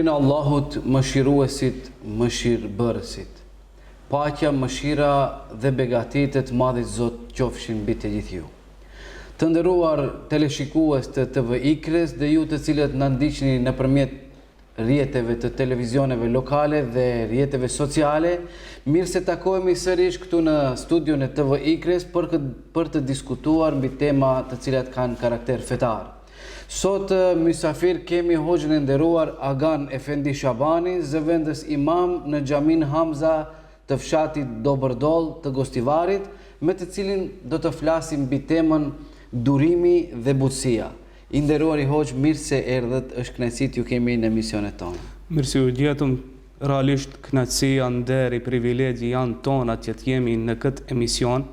emrin e Allahut, mëshiruesit, mëshirbërësit. Paqja, mëshira dhe begatitet madhit Zot qofshin mbi të gjithë ju. Të nderuar teleshikues të TV Ikres dhe ju të cilët na ndiqni nëpërmjet rrjeteve të televizioneve lokale dhe rrjeteve sociale, mirë se takohemi sërish këtu në studion e TV Ikres për të diskutuar mbi tema të cilat kanë karakter fetar. Sot mysafir kemi hoxhën e nderuar Agan Efendi Shabani, zëvendës imam në Xhamin Hamza të fshatit Dobërdoll të Gostivarit, me të cilin do të flasim mbi temën durimi dhe butësia. I nderuari hoxh, mirë se erdhët, është kënaqësi ju kemi në emisionet tonë. Mirë se u gjetëm, realisht kënaqësia, nderi, privilegji janë tona që të jemi në këtë emision,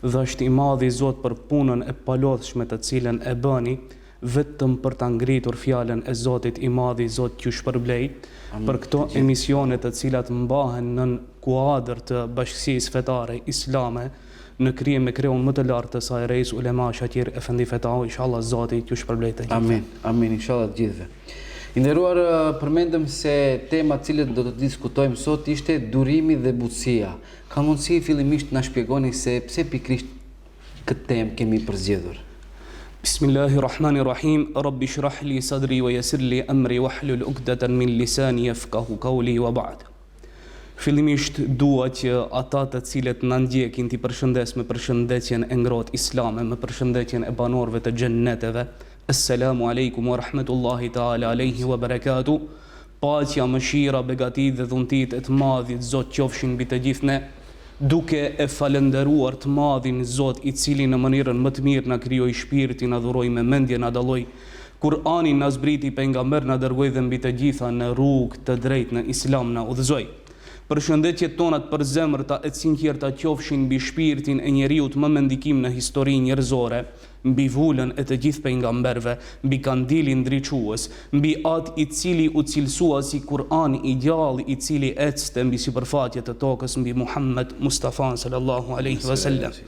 dhe është i madhi Zot për punën e palodhshme të cilën e bëni, vetëm për ta ngritur fjalën e Zotit i madhi, Zot t'ju shpërblej për këto emisione të cilat mbahen në kuadër të bashkësisë fetare islame në krye me kreun më të lartë të saj, Reis Ulema Shakir Efendi Fetau, inshallah Zoti t'ju shpërblej të gjithëve. Amin, amin, inshallah të gjithëve. I nderuar, përmendëm se tema të cilët do të diskutojmë sot ishte durimi dhe butësia. Ka mundësi fillimisht na shpjegoni se pse pikrisht këtë temë kemi përzgjedhur? Bismillahirrahmanirrahim. Rabbi shrah li sadri wa yassir li amri wahlul 'uqdatan min lisani yafqahu qawli wa ba'd. Fillimisht dua që ata të cilët na ndjekin t'i përshëndes me përshëndetjen e ngrohtë islame, me përshëndetjen e banorëve të xhenneteve. Assalamu alaikum wa rahmatullahi ta'ala alayhi wa barakatuh. Paqja, mëshira, begati dhe dhuntit e të madhit Zot qofshin mbi të gjithë ne, duke e falënderuar të madhin Zot i cili në mënyrën më të mirë na krijoi shpirtin, na dhuroi me mendje, na dalloi Kur'anin, na zbriti pejgamber, na dërgoi dhe mbi të gjitha në rrugë të drejtë në Islam na udhëzoi. Përshëndetjet tona të përzemërta e sinqerta qofshin mbi shpirtin e njeriut më me ndikim në histori njerëzore, mbi vullën e të gjithë pejgamberve, mbi kandilin ndriçues, mbi atë i cili u cilësua si Kur'an i gjallë i cili ecste mbi sipërfaqe të tokës, mbi Muhammed Mustafa sallallahu alaihi wasallam.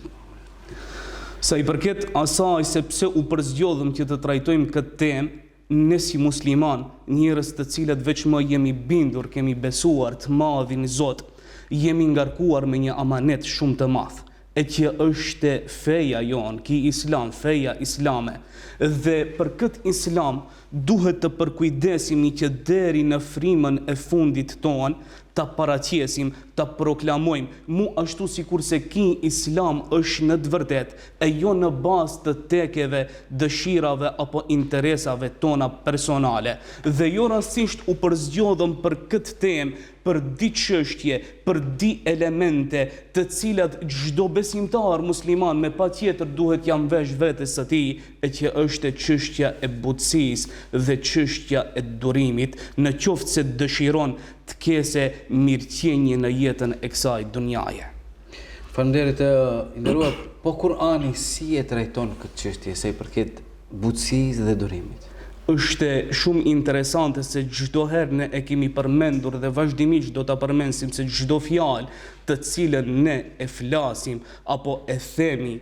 Sa i përket asaj se pse u përzgjodhëm që të trajtojmë këtë temë, ne si musliman, njerëz të cilët veç më jemi bindur, kemi besuar të madhin Zot, jemi ngarkuar me një amanet shumë të madh, e që është feja jon, ki Islam, feja islame. Dhe për këtë Islam duhet të përkujdesimi që deri në frymën e fundit ton ta paraqesim, ta proklamojmë, mu ashtu sikurse ki Islam është në të vërtetë e jo në bazë të tekeve, dëshirave apo interesave tona personale. Dhe jo rastisht u përzgjodhëm për këtë temë, për di çështje, për di elemente të cilat çdo besimtar musliman me patjetër duhet jam vesh vetes së tij, e që është çështja e butësisë dhe çështja e durimit, në qoftë se dëshiron të kese mirëqenie në jetën e kësaj dunjaje. Faleminderit i nderuar, po Kur'ani si e trajton këtë çështje sa i përket butësisë dhe durimit? Është shumë interesante se çdo herë ne e kemi përmendur dhe vazhdimisht do ta përmendim se çdo fjalë të cilën ne e flasim apo e themi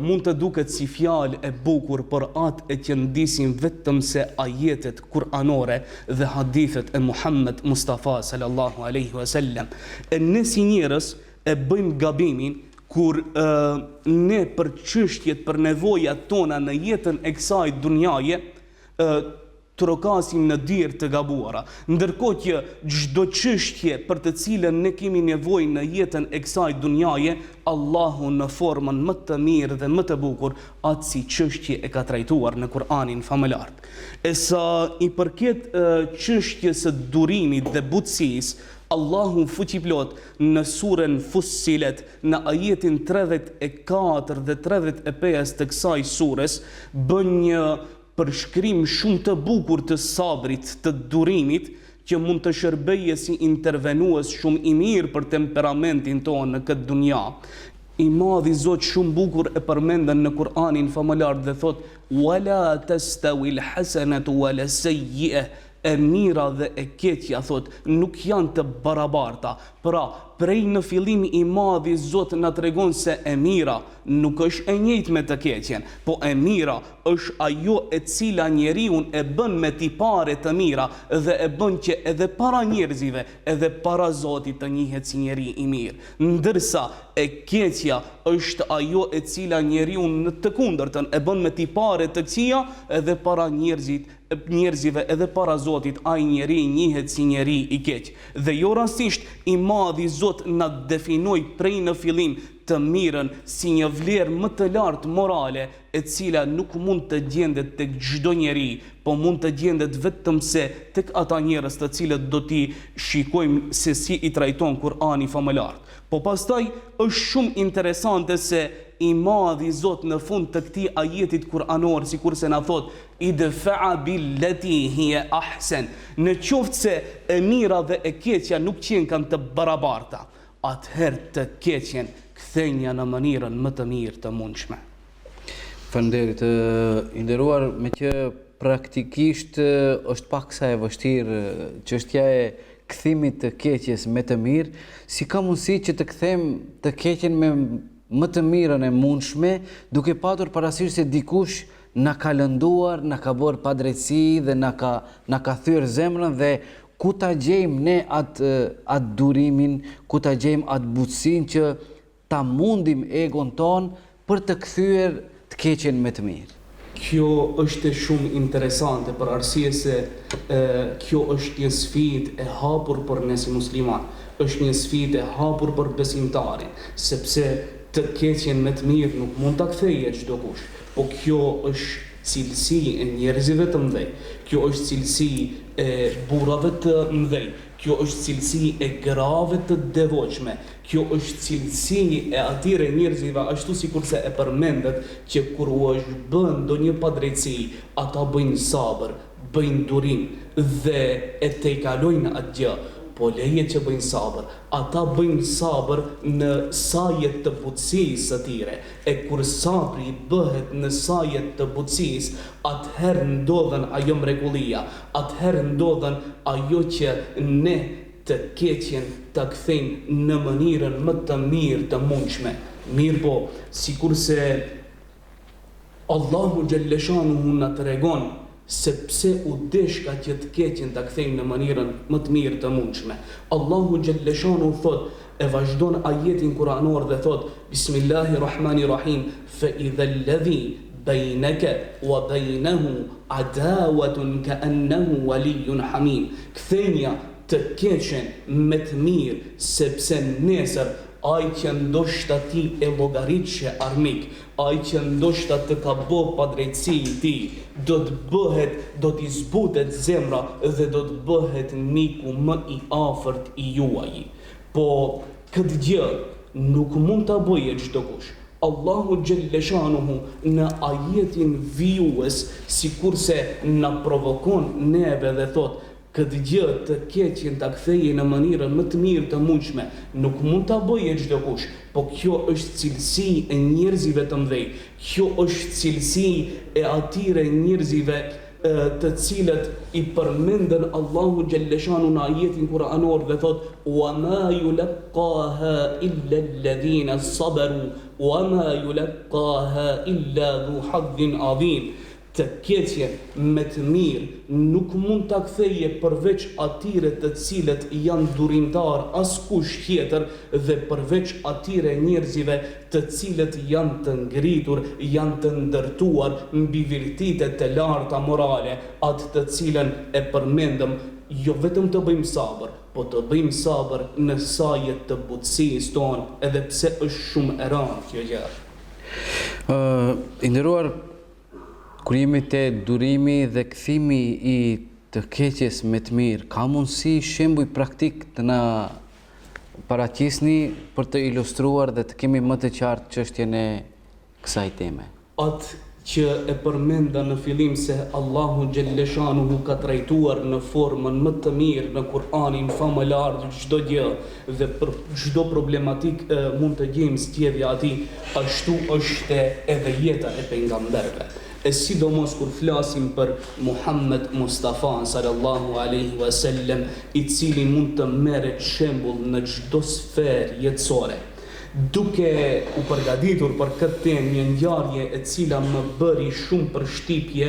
mund të duket si fjalë e bukur, por atë e që ndisim vetëm se ajetet kuranore dhe hadithet e Muhammed Mustafa sallallahu alaihi wasallam. E ne si njerëz e bëjmë gabimin kur ne për çështjet, për nevojat tona në jetën e kësaj dunjaje trokasim në dirë të gabuara, ndërkohë që çdo çështje për të cilën ne kemi nevojë në jetën e kësaj dunjaje, Allahu në formën më të mirë dhe më të bukur atë si çështje e ka trajtuar në Kur'anin famëlar. E sa i përket çështjes së durimit dhe butësisë, Allahu fuqiplot në surën Fussilet në ajetin 34 dhe 35 të kësaj sures bën një përshkrim shumë të bukur të sabrit, të durimit, që mund të shërbejë si intervenues shumë i mirë për temperamentin tonë në këtë dunja. I madhi Zot shumë bukur e përmendën në Kur'anin famëlar dhe thot: "Wala tastawi al-hasanatu wala sayyi'ah e mira dhe e keqja, thot, nuk janë të barabarta. Pra, prej në fillim i madhi Zot na tregon se e mira nuk është e njëjtë me të keqen, po e mira është ajo e cila njeriu e bën me tipare të mira dhe e bën që edhe para njerëzive, edhe para Zotit të njihet si njeri i mirë. Ndërsa e keqja është ajo e cila njeriu në të kundërtën e bën me tipare të këqija edhe para njerëzive edhe para Zotit ai njeri njihet si njeri i keq. Dhe jo rastisht i madhi Zot na definoi prej në fillim të mirën si një vlerë më të lartë morale e cila nuk mund të gjendet tek çdo njeri, po mund të gjendet vetëm se tek ata njerëz të cilët do t'i shikojmë se si i trajton Kur'ani famëlar. Po pastaj është shumë interesante se i madhi Zot në fund të këtij ajetit kuranor, sikurse na thot idfa'a billati hiya ahsan, në qoftë se e mira dhe e keqja nuk kanë të barabarta, atëherë të keqen kthejnë në mënyrën më të mirë të mundshme. Faleminderit, i nderuar, me që praktikisht është paksa e vështirë çështja e kthimit të keqes me të mirë, si ka mundësi që të kthejmë të keqen me më të mirën e mundshme, duke patur parasysh se dikush na ka lënduar, na ka bërë padrejtësi dhe na ka thyer zemrën, dhe ku ta gjejmë ne atë durimin, ku ta gjejmë atë butësinë që ta mundim egon ton për të kthyer të keqen me të mirë. Kjo është shumë interesante për arsye se kjo është një sfidë e hapur për ne si musliman, është një sfidë e hapur për besimtarin, sepse të keqen me të mirë nuk mund ta kthejë çdo kush, po kjo është cilësi e njerëzve të mëdhej, kjo është cilësi e burrave të mëdhej, kjo është cilësi e grave të devotshme, kjo është cilësi e atyre njerëzve ashtu sikurse e përmendet që kur u është bën ndonjë padrejtësi, ata bëjnë sabër, bëjnë durim dhe e tejkalojnë atë gjë. Po leje që bëjnë sabër, ata bëjnë sabër në sajet të butësisë së tyre, e kur sabri bëhet në sajet të butësisë, atëherë ndodhen ajo mrekullia, atëherë ndodhen ajo që ne të keqen ta kthejmë në mënyrën më të mirë të mundshme. Mirë po, sikurse Allahu xhalleshanuhu na tregon sepse u deshka që të keqen ta kthejmë në mënyrën më të mirë të mundshme. Allahu xhalleshanuhu thot, e vazhdon ajetin kuranor dhe thot Bismillahirrahmanirrahim, fa idha alladhi bainaka wa bainahu adawatun ka'annahu waliyyun hamim. Kthejnja të keqen me të mirë, sepse nesër ai që ndoshta ti e llogaritshë armik, ai që ndoshta të ka bë padrejtësi ti, do t'i zbutet zemra dhe do të bëhet miku më i afërt i juaj. Po këtë gjë nuk mund ta bëjë çdo kush. Allahu xhalleshanuhu në ajetin vijues sikurse na provokon neve dhe thot këtë gjë të keqen ta kthejë në mënyrën më të mirë të mundshme, nuk mund ta bëjë çdo kush, po kjo është cilësi e njerëzve të mëdhej, kjo është cilësi e atyre njerëzve të cilët i përmendën Allahu xhalleshanu në ajetin kuranor dhe thot wa ma yulqaha illa alladhina sabaru wa ma yulqaha illa dhu hadhin adhim. Të keqen me të mirë nuk mund ta kthejë përveç atyre të cilët janë durimtar askush tjetër dhe përveç atyre njerëzve të cilët janë të ngritur, janë të ndërtuar mbi virtytet të larta morale, atë të cilën e përmendëm, jo vetëm të bëjmë sabër, po të bëjmë sabër në sajet të butësisë tonë, edhe pse është shumë e rëndë kjo gjë. I nderuar, kur jemi te durimi dhe kthimi i të keqes me të mirë, ka mundësi shembuj praktik të na paraqisni për të ilustruar dhe të kemi më të qartë çështjen e kësaj teme? Atë që e përmenda në fillim se Allahu xhalleshanuhu ka trajtuar në formën më të mirë në Kur'anin famëlar çdo gjë dhe për çdo problematik mund të gjejmë zgjedhja atij, ashtu është edhe jeta e pejgamberëve. e sidomos kur flasim për Muhammed Mustafa sallallahu alaihi wasallam, i cili mund të merret shembull në çdo sferë jetësore. Duke u përgatitur për këtë temë, një ngjarje e cila më bëri shumë përshtypje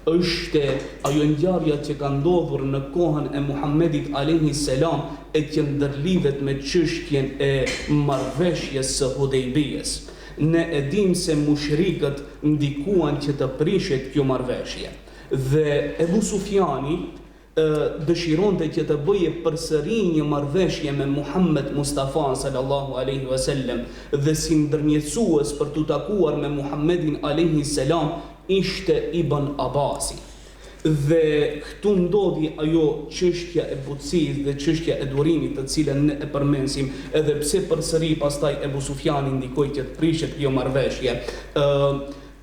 është ajo ngjarje që ka ndodhur në kohën e Muhammedit alayhi salam, e që ndërlidhet me çështjen e marrëveshjes së Hudejbijës. Ne e dim se mushrikët ndikuan që të prishet kjo marrëveshje. Dhe Ebu Sufjani dëshironte që të bëje përsëri një marrëveshje me Muhammed Mustafa sallallahu alaihi wasallam, dhe si ndërmjetësues për të takuar me Muhammedin alaihi salam ishte Ibn Abasi. Dhe këtu ndodhi ajo çështja e butësisë dhe çështja e durimit, të cilën ne e përmendim, edhe pse përsëri pastaj Ebu Sufjani ndikoi që të prishet kjo marrëveshje.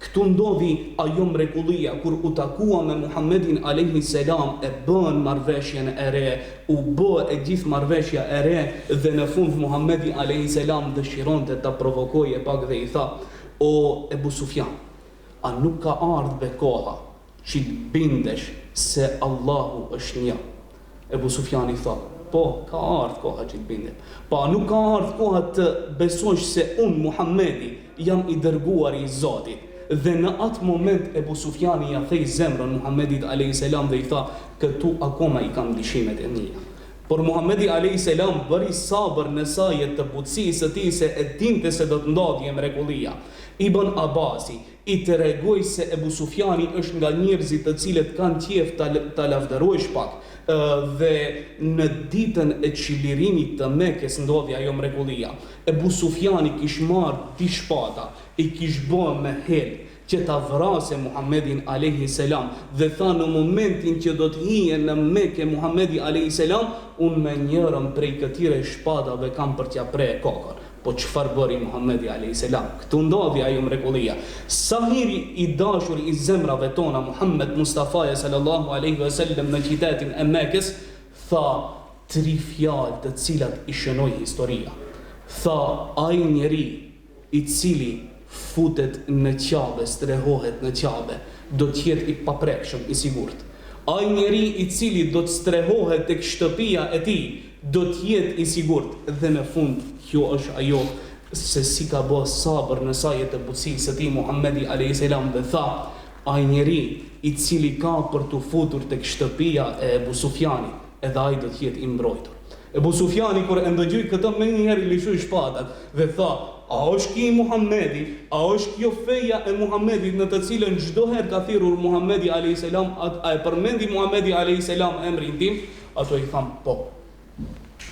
Këtu ndodhi ajo mrekullia kur u takua me Muhammedin alayhi salam, e bën marrëveshjen e re, u bë e gjithë marrëveshja e re, dhe në fund Muhammedi alayhi salam dëshironte ta provokojë pak dhe i tha: "O Ebu Sufjan, a nuk ka ardhur koha që të bindesh se Allahu është një?" Ebu Sufjani tha: "Po, ka ardhur koha që të bindem. Po, nuk ka ardhur koha të besosh se unë Muhammedi jam i dërguar i Zotit?" Dhe në atë moment Ebu Sufjani ja thej zemrën Muhammedit alayhi salam dhe i tha: "Këtu akoma i kam dyshimet e mia." Por Muhammedi alayhi salam bëri sabër në sajet të butësisë së tij, se e dinte se do të ndodhje mrekullia. Ibn Abasi i tregoi se Ebu Sufjani është nga njerëzit të cilët kanë qejf ta lavdërojë pak. Dhe në ditën e çlirimit të Mekës ndodhi ajo mrekullia. Ebu Sufjani kish marrë di shpata, i kish bën me hel që ta vrasë Muhammedin alayhi salam, dhe tha në momentin që do të hije në Mekë Muhammedi alayhi salam, unë me njërën prej këtyre shpatave kam për t'ja pre kokën. Po çfarë bëri Muhammedi alayhi salam? Këtu ndodhi ajo mrekullia. Sahiri i dashur i zemrave tona, Muhammed Mustafa sallallahu alaihi wasallam, në qytetin e Mekës, tha 3 fjalë të cilat i shënoi historia. Tha: "Ai njeri i cili futet në Qabe, strehohet në Qabe, do të jetë i paprekshëm, i sigurt. Ai njeri i cili do të strehohet tek shtëpia e tij, do të jetë i sigurt." Dhe në fund, kjo është ajo se si ka bë sabër në sajet të butësisë së tij Muhammedi alayhi salam, dhe tha: "Ai njeri i cili ka për të futur tek shtëpia e Ebu Sufjanit, edhe ai do të jetë i mbrojtur." Ebu Sufjani kur e ndëgjoi këtë, më njëherë lishoi shpatat dhe tha: "A është ky Muhammedi? A është kjo feja e Muhammedit në të cilën çdo herë ka thirrur Muhammedi alayhi salam, a e përmendi Muhammedi alayhi salam emrin tim?" Ato i thanë: "Po."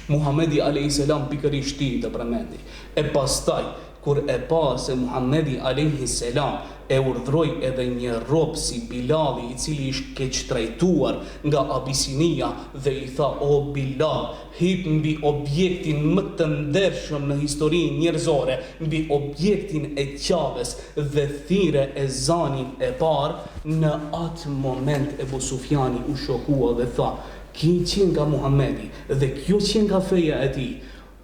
Muhammedi alayhi salam pikërisht ti të përmendi. E pastaj kur e pa se Muhammedi alayhi salam e urdhroi edhe një rob si Bilali, i cili ishte keq trajtuar nga Abisinia, dhe i tha: "O Bilal, hip mbi objektin më të ndershëm në historinë njerëzore, mbi objektin e Qabes, dhe thire ezanin e parë." Në atë moment Ebu Sufjani u shokua dhe tha: "Ki qenë nga Muhammedi dhe kjo qenë nga feja e tij.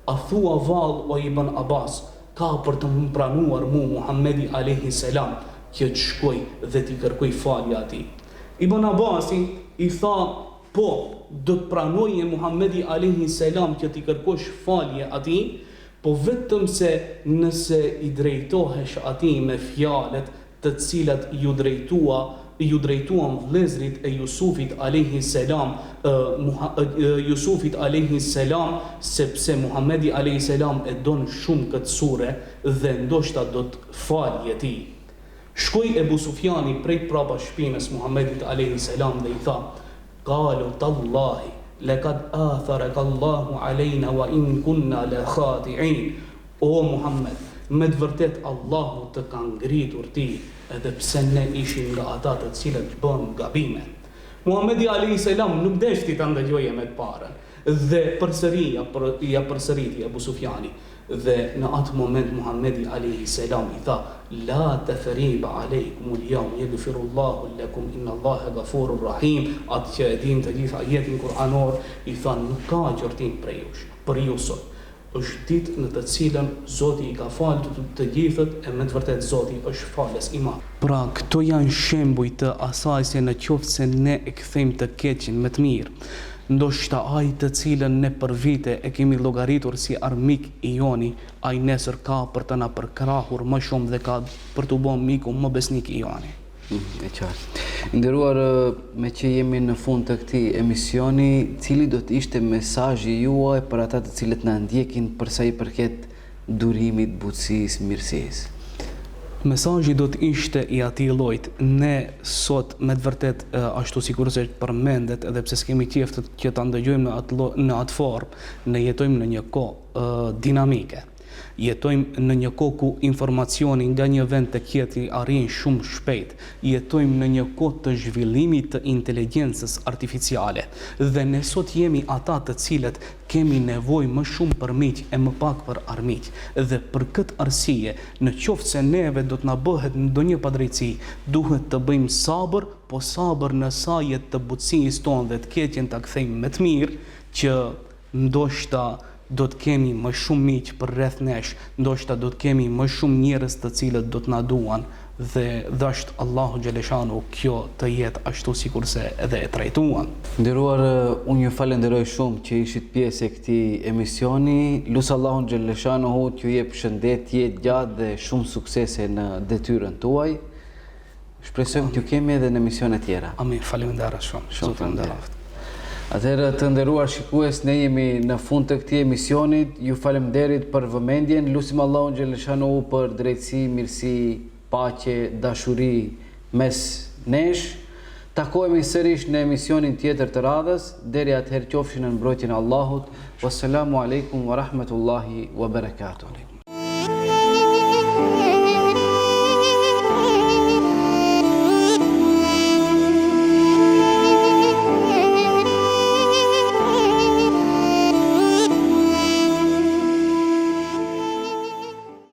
A thua vallë o Ibn Abbas, ka për të më pranuar mu Muhammedi alayhi salam që të shkoj dhe t'i kërkoj falja atij?" Ibn Abbasi i tha: "Po, do të pranoje Muhammedi alayhi salam që t'i kërkosh falje atij, po vetëm se nëse i drejtohesh atij me fjalët të cilat ju drejtuan vëllezrit e Jusufit alayhi salam, Jusufit alayhi salam, sepse Muhammedi alayhi salam e don shumë këtë sure dhe ndoshta do të falje ti." Shkoi Ebu Sufjani prej prapa shpinës Muhammedit alayhi salam dhe i tha: "Qalu tallahi laqad atharaka Allahu alayna wa in kunna la khati'in." O Muhammed, me të vërtet Allahu të ka ngritur ti, edhe pse ne ishim nga ata të cilët bën gabime. Muhammedi alayhi salam nuk deshti ta ndëgjoje me të parën, dhe ja përsëriti Ebu Sufjani. Dhe në atë moment Muhammedi alayhi salam i tha: "La tathriba alaykum al-yawm yaghfirullahu lakum inna Allaha ghafurur rahim." Atë që e din të gjitha ajetin kuranor, i tha: "Nuk ka gjortim për ju sot. është ditë në të cilën Zoti I ka falë të gjithët e me të vërtet Zoti është falës I madh. Pra, këto janë shembuj të asaj se në qoftë se ne e kthejmë të keqin me të mirë, ndoshta ai të cilën ne për vite e kemi llogaritur si armik I joni, ai nesër ka për të na përkrahur më shumë dhe ka për të bërë miku më besnik I joni. E qartë. Nderuar, me që jemi në fund të këtij emisioni, cili do të ishte mesazhi juaj për ata të cilët na ndjekin për sa I përket durimit, butësisë, mirësisë? Mesazhi do të ishte I atij llojit. Ne sot me të vërtet ashtu sikur se përmendet, edhe pse s'kemi qejf që ta ndëgjojmë në atë formë, ne jetojmë në një kohë dinamike. Jetojmë në një kohë ku informacioni nga një vend tek tjetri arrin shumë shpejt. Jetojmë në një kohë të zhvillimit të inteligjencës artificiale dhe ne sot jemi ata të cilët kemi nevojë më shumë për miq e më pak për armiq. Dhe për këtë arsye, në qoftë se neve do të na bëhet ndonjë padrejtësi, duhet të bëjmë sabër, po sabër në sajet të butësisë tonë dhe të keqen ta kthejmë me të mirë, që ndoshta do të kemi më shumë miq për rreth nesh, ndoshta do të kemi më shumë njerëz të cilët do të na duan dhe dasht Allahu xhaleshanu kjo të jetë ashtu sikurse edhe e trajtuan. Nderuar, unë ju falenderoj shumë që ishit pjesë e këtij emisioni. Lut Allahun xhaleshanu t'ju jep shëndetje gjatë dhe shumë suksese në detyrën tuaj. Shpresojmë t'ju kemi edhe në emisione tjera. Amin, faleminderit shumë. Shumë faleminderit. Atëherë të nderuar shikues, ne jemi në fund të këtij emisionit. Ju falemnderit për vëmendjen. Lutim Allahun xhaleshanu për drejtësi, mirësi, paqe, dashuri mes nesh. Takohemi sërish në emisionin tjetër të radhës. Deri atëherë qofshin në mbrojtjen e Allahut. Wassalamu alaikum wa rahmatullahi wa barakatuh.